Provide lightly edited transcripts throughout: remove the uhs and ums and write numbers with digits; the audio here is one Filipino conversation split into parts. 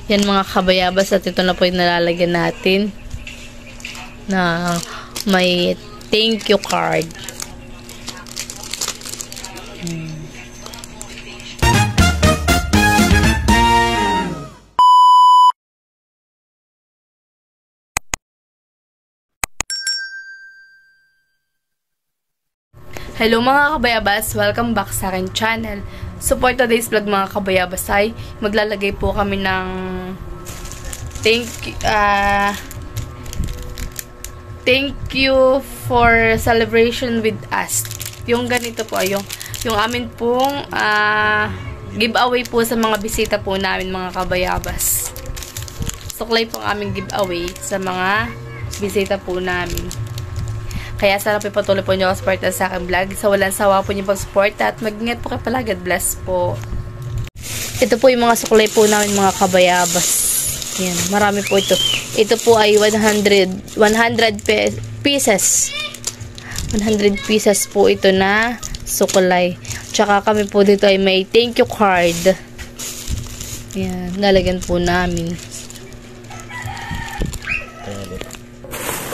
Yan mga kabayabas, at ito na po yung nalalagyan natin na may thank you card. Hello mga kabayabas! Welcome back sa akin channel. So for today's vlog mga kabayabas ay maglalagay po kami ng thank you for celebration with us. Yung ganito po ay yung amin pong giveaway po sa mga bisita po namin mga kabayabas. Suklay po ang aming giveaway sa mga bisita po namin. Kaya sana po patuloy po nyo support sa aking vlog. Sa walang sawa po nyo pag-support at mag-ingat po kayo pala. God bless po. Ito po yung mga suklay po namin mga kabayabas. Yan, marami po ito. Ito po ay 100 pieces. 100 pieces po ito na suklay. Tsaka kami po dito ay may thank you card. Yan, lalagyan po namin.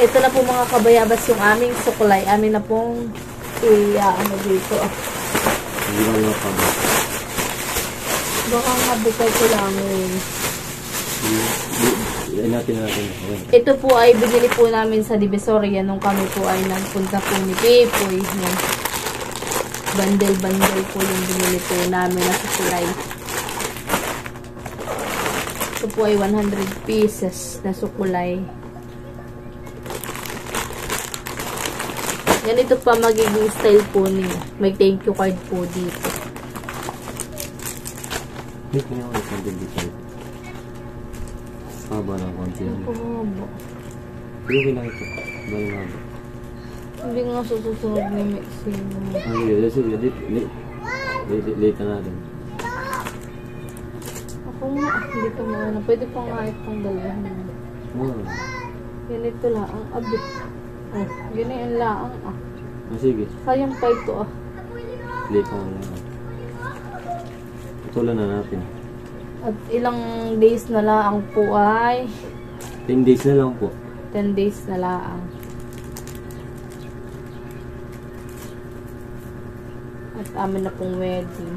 Ito na po mga kabayabas yung aming suklay. Amin na pong ano dito. Hindi lang nga pa ba? Baka nga bukay ko lang yun. Natin. Ito po ay binili po namin sa Divisoria nung kami po ay nagpunta po ni Pepoy. Bandel-bandel po yung binili po namin na suklay. Ito po ay 100 pieces na suklay. Ganito pa magiging style po niya. May thank you card po dito. Hindi ko nga isang dito. Haba ng konti yan. Haba. Pero kailangan ito. Bali nga ba? Hindi nga susunod ni Maximo. Sige. Late na natin. Ako nga. Hindi ko mauna. Pwede pa nga itong dalahan. Ganito lang. Ang abit. Oh, ganyan lang sige. Sayang pa ito Late pa nga. Tutulan na natin. At ilang days na lang po ay 10 days na lang po. 10 days na lang. At amin na pong wedding.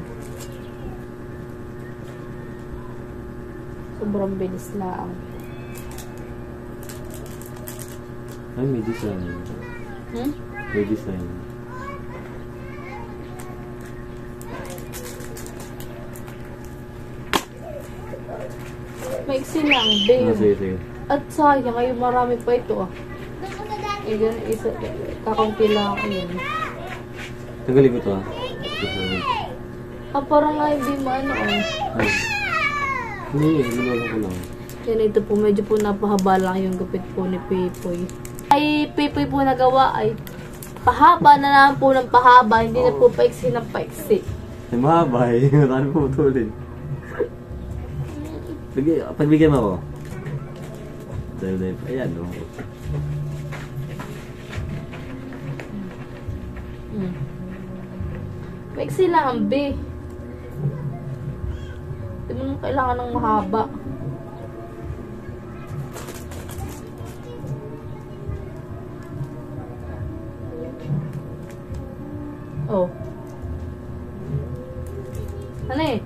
Sobrang bilis lang. Ay, may design. May design. Maiksi lang, babe. Sige. At sayang, ay marami pa ito isa, kakaunti lang yun. Tanggalin ko ito Parang nga hindi maano Hindi, ginagawa ko lang. Yan, ito po, medyo po napahaba lang yung gupit po ni Pepoy. Ay, Pepoy po nagawa ay pahaba na naman po ng pahaba, hindi na po paiksi ng paiksi. Ay, mahaba eh. Marami po utulin. Pagbigyan mo ako. Dahil, ayan o. Paiksi lang ang B. Hindi mo naman kailangan ng mahaba. Oh. Ano eh?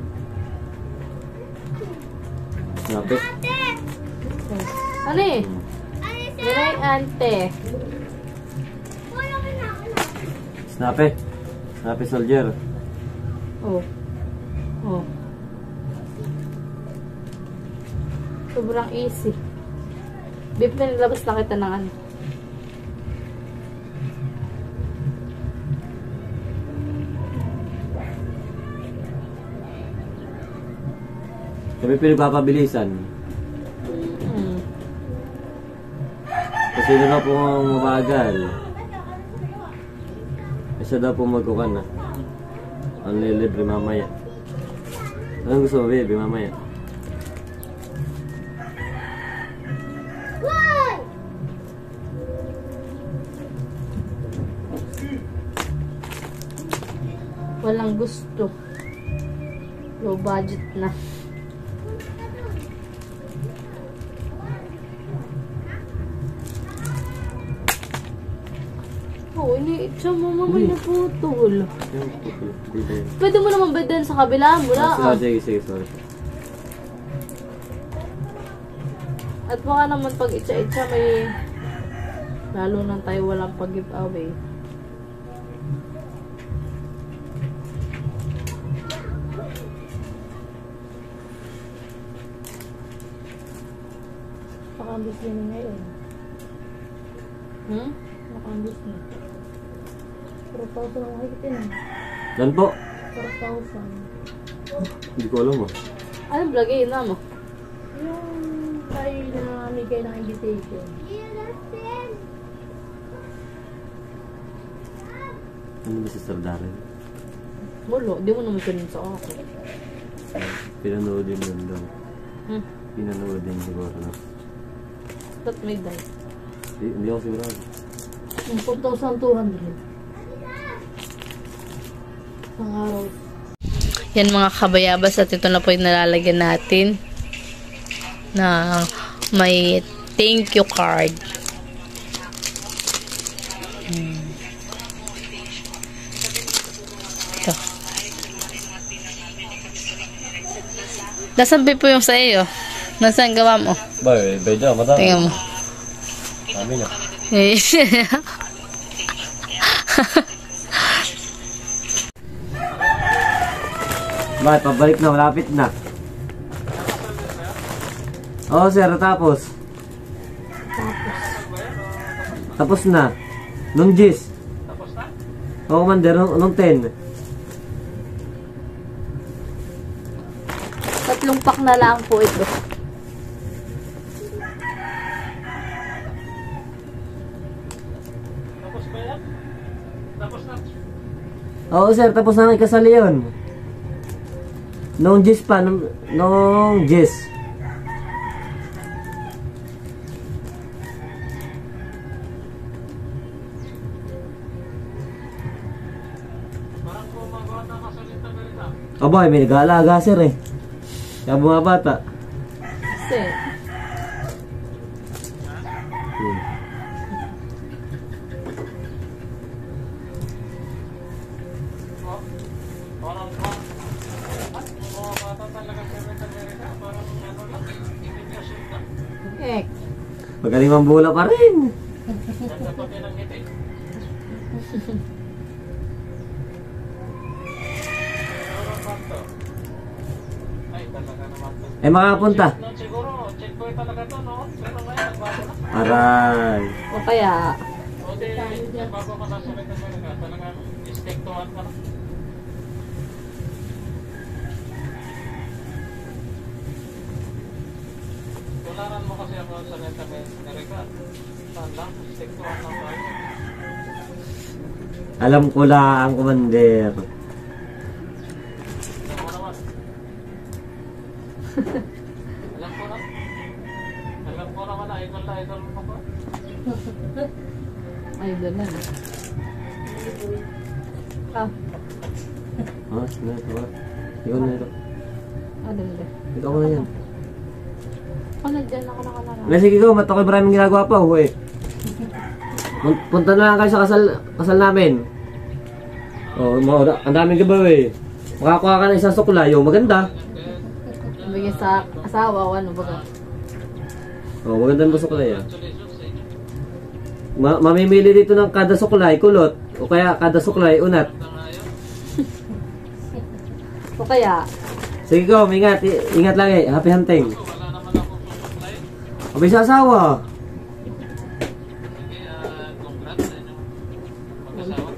Snape. Ano eh? Ganay ante. Snape soldier. Oh. Sobrang easy. Bip na nilabas na kita ng ano. Kami pinagpapabilisan. Kasi na po mabagal. Isa daw po magkukan na. Ang libre mamaya. Anong gusto mo, baby, mamaya? Walang gusto. Low budget na. iniit siya mo, mamay na putol. Yung putol. Dito yun. Pwede mo naman ba din sa kabila? Mula. Sige, sorry. At baka naman pag itsa-itsa may lalo nang tayo walang pag-giveaway. Nakambis din ngayon. Nakambis na. 4,000 ang higitin eh. Dan po? 4,000. Hindi ko alam ah. Anong vlog yun na mo? Yung tayo na namigay ng invitation. Ano ba si Sir Darren? Mulo, di mo naman sanin sa ako. Pinanood din yun daw. Pinanood din siguro na. Ba't may die? Hindi ako sigurado. Yung 4,200. Ang araw. Yan mga kabayabas at ito na po yung nalalagyan natin na may thank you card. Ito. Nasaan po yung sa iyo? Nasaan gawa mo? Bay, beja, madami. Tingnan mo. Dami na. Bakit? Pabalik na, malapit na. Oo, sir, tapos. Tapos na. Nung 10. Tapos na? Oo, commander, nung 10. 3 pack na lang po ito. Tapos ba yan? Tapos na. Oo, sir, tapos na ikasali yun. Nung 10 pa, nung 10. Parang bumabata ka sa lintang ganito. Aba, may nag-aalaga, sir eh. Kaya bumabata. Kasi, Parang bumabata talaga sa lintang ganito. Parang ano lang. Hindi niya suta. Magaling mambula pa rin. Ganda pa din ang ngiti. Parang bakto. Ay, talaga naman to. Eh, makapunta. Siguro, checkpoint talaga to, no? Pero ngayon, nagbago na. Aray. o kaya, O di, nagbago ka na sa lintang ganito. Talagang stick to one ka na. Tularan mo kasi ako sa lintang ganito. Tanda, stick to one lang tayo. Alam ko lang, commander. Alam mo naman. Alam ko na. Alam ko naman na idol mo ko. ay doon na. Ah, Ah, sige, ito ba? Ikaw na ito. doon na. Ikaw na yan. Nandiyan ako nakalala. Na sige ko, matokoy maraming ginagawa pa, huy. Punta na lang kayo sa kasal namin. Oh, ang daming giveaway. Makakuha ka ng isang suklay, yung maganda. Bigyan sa asawa o ano baga. Oh, maganda mo suklay ah. Mamimili dito ng kada suklay, kulot. O kaya kada suklay, unat. O kaya, Sige ko, ingat. Ingat lang eh. Happy hunting. Wala naman akong susuklay. Abay sa asawa. Kaya, congrats sa inyong mag-asawa.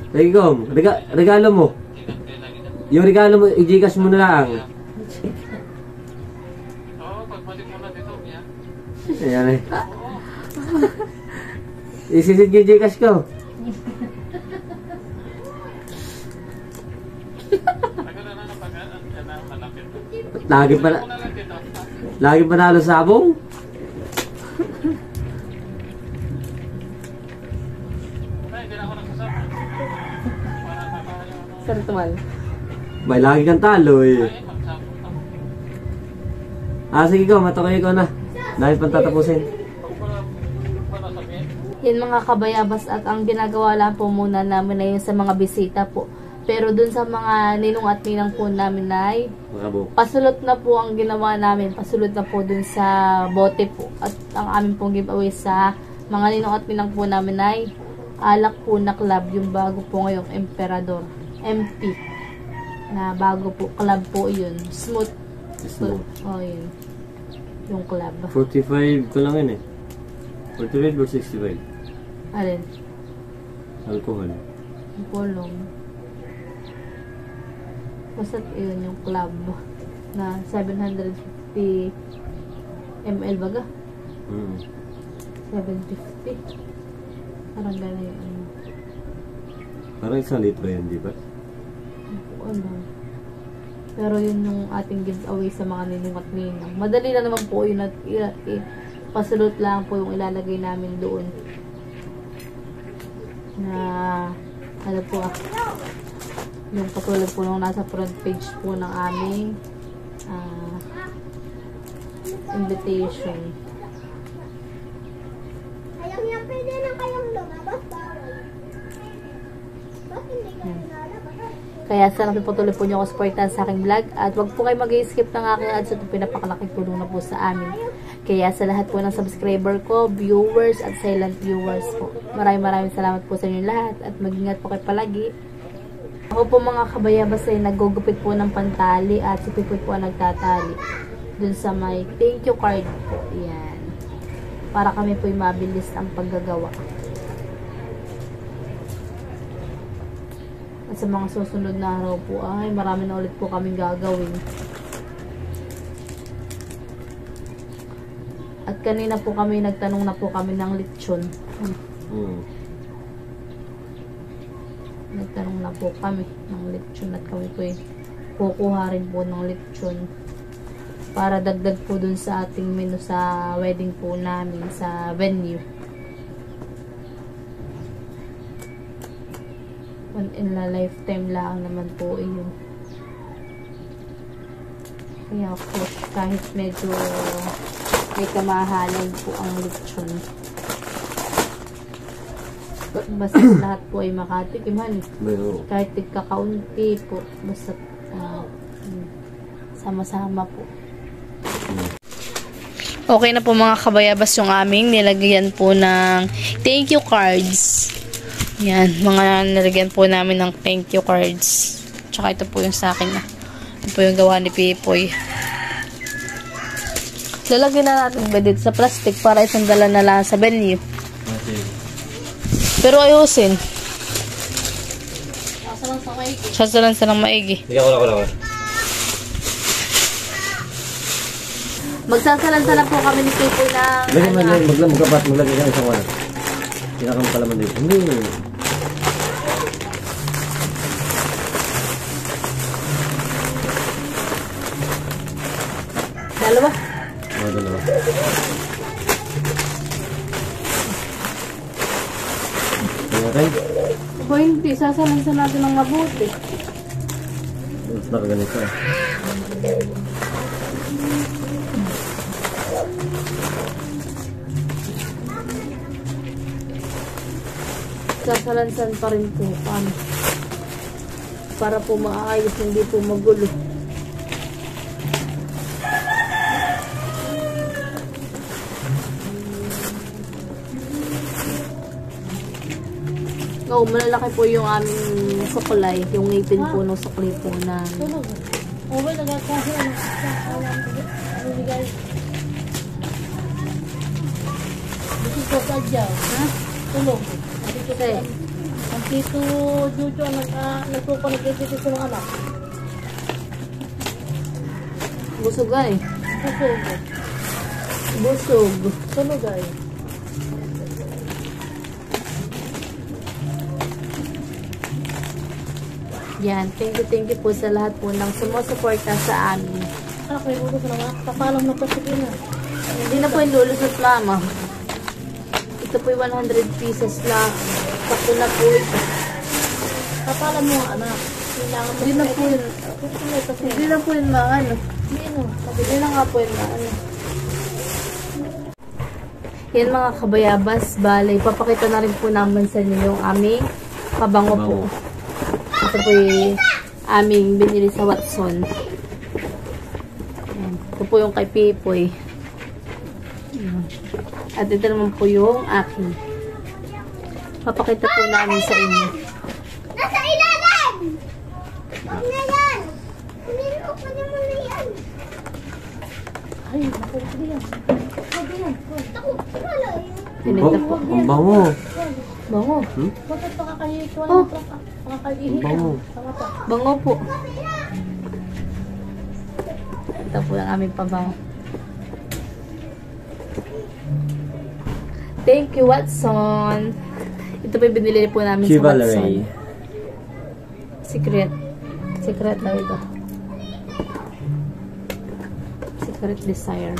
Sige ko, regalo mo. Ingat kayo lagi dyan. Yung regalo mo, i-gcash mo na lang. Oo, pagbalik mo na dito, Mia. Ayan eh. Isisid yung gcash ko. Tagal na napagaan ka na malapit. Lagi pa, Ako na lang dito. lagi panalo sabong. Ay, hindi na ako nagsasama. Para tayo, sa ritual. May lagi kang talo eh. ay, magsabot ako. Ah, sige ko, matukoy ko na. Dahil pang tatapusin. Huwag mo na sabihin. Yan mga kabayabas, at ang ginagawa lang po muna namin na yun sa mga bisita po. Pero dun sa mga ninong at ninang po namin ay pasulot na po ang ginawa namin. Pasulot na po dun sa bote po. At ang amin pong giveaway sa mga ninong at ninang po namin ay alak po na club. Yung bago po ngayong Emperador. MP. Na bago po. Club po yun. Smooth. Oh, yun. Yung club. 45 ko lang yun eh. 45 or 65? Alin? Alcohol. Yung polong. Basta yun yung club na 750 ml baga? 750. Parang gano'n yun. Parang 1 litro yan, di ba? Ano? Pero yun yung ating giveaway sa mga ninong at ninang. Madali lang naman po yun at pasulot lang po yung ilalagay namin doon. Na ano po yung katulad po nung nasa front page po ng aming invitation. Ayaw niya, pwede na kayong lumabas. Ba't hindi kayo lalabas? Kaya sana patuloy po niyo ako supportan sa aking vlog. At wag po kayo mag-skip ng aking ads. Ito pinapakalaking tulong na po sa amin. Kaya sa lahat po ng subscriber ko, viewers at silent viewers po. Maraming salamat po sa inyo lahat. At mag-ingat po kayo palagi. Ako po mga kabayabas ay nagugupit po ng pantali. At si Pipoy po ang nagtatali. Dun sa may thank you card po. Yan. Para kami po yung mabilis ang paggagawa. At sa mga susunod na araw po ay marami na ulit po kaming gagawin. At kanina po kami nagtanong na po kami ng lechon. Nagtanong na po kami ng lechon at kami po kukuha rin po ng lechon para dagdag po dun sa ating menu sa wedding po namin sa venue. One in a lifetime lang naman po yun. Kaya po, kahit medyo may kamahalan po ang lechon. Basta lahat po ay makatikim. Kahit tigkakaunti po. Basta sama-sama po. Okay na po mga kabayabas yung aming nilagyan po ng thank you cards. Yan, mga nilagyan po namin ng thank you cards. Tsaka ito po yung sa akin na. Ito po yung gawa ni Pipoy. Lalagyan na natin ba dito sa plastic para isang dala na lang sa venue. Pero ayusin. Sasalan sa ng maigi. Magsasalan-salan po kami ni Pipoy ng Maglagay ka isang wala. Pinakam palaman dito. Dalawa. Dalawa. Okay? O hindi, sasalan natin ng mabuti. Mas nakaganito eh. Sasalansan pa rin po paano para po maayos, hindi po magulo. Oo, malalaki po yung aming suklay, yung ngipin po ng suklay po na Okay, nagkakasin ano bigay. Dito ko sa dyan. Ha? Tulog. Dito kasi ang tito Jojo nagpupa nagtitito sa mga anak. busog ay. Busog. Busog. Tulog ay. Yan, thank you po sa lahat po ng sumusuporta sa amin. Okay, ulo ko na nga. Papalam na pasok yun na. Hindi na po yung lulusot lamang. Ito po yung 100 pieces lang. Sakto na po ito. Papalam mo nga anak. Kailangan mo. Hindi na po yun. Hindi na po yun maano. Hindi no. Hindi na nga po yun maano. Yan mga kabayabas, bale, papakita na rin po namin sa inyo yung aming pabango po. Ito po yung aming binili sa Watson. Ayan. Ito po yung kay Pipoy. Ayan. At ito naman po yung akin. Papakita po namin sa inyo. Nasa ilalim! Huwag na yan! Kunin mo na yan! Ay, nakuha yan. Huwag yan. Ako, wala yun. Tinita po. Ang bango. Bango. Bakit pakakalit? Oh. Wala pakakalihin. Ang bango. Tama pa. Bango po. Ito po yung aming pabango. Thank you, Watson. Ito po yung binili po namin sa Watson. Chivalry. Secret. Secret daw ito. Secret Desire.